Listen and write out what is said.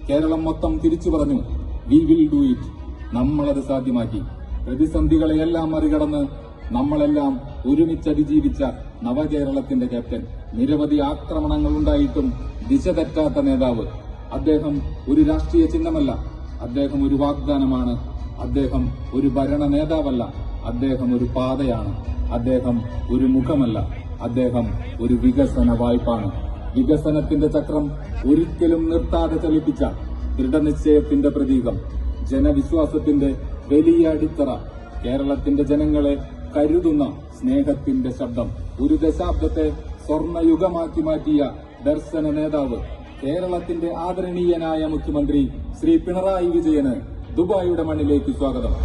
കേരളം മൊത്തം തിരിച്ചു പറഞ്ഞു, വി വിൽ ഡു ഇറ്റ്. നമ്മളത് സാധ്യമാക്കി. പ്രതിസന്ധികളെയെല്ലാം മറികടന്ന് നമ്മളെല്ലാം ഒരുമിച്ച് അതിജീവിച്ച നവകേരളത്തിന്റെ ക്യാപ്റ്റൻ. നിരവധി ആക്രമണങ്ങൾ ഉണ്ടായിട്ടും ദിശ തെറ്റാത്ത നേതാവ്. അദ്ദേഹം ഒരു രാഷ്ട്രീയ ചിഹ്നമല്ല, അദ്ദേഹം ഒരു വാഗ്ദാനമാണ്. അദ്ദേഹം ഒരു ഭരണ നേതാവല്ല, അദ്ദേഹം ഒരു പാതയാണ്. അദ്ദേഹം ഒരു മുഖമല്ല, അദ്ദേഹം ഒരു വികസന വായ്പാണ്. വികസനത്തിന്റെ ചക്രം ഒരിക്കലും നിർത്താതെ ചലിപ്പിച്ച ദൃഢനിശ്ചയത്തിന്റെ പ്രതീകം, ജനവിശ്വാസത്തിന്റെ വലിയ അടിത്തറ, കേരളത്തിന്റെ ജനങ്ങളെ കരുതുന്ന സ്നേഹത്തിന്റെ ശബ്ദം, ഒരു ദശാബ്ദത്തെ സ്വർണയുഗമാക്കി മാറ്റിയ ദർശന നേതാവ്, കേരളത്തിന്റെ ആദരണീയനായ മുഖ്യമന്ത്രി ശ്രീ പിണറായി വിജയന് ദുബായിയുടെ മണ്ണിലേക്ക് സ്വാഗതം.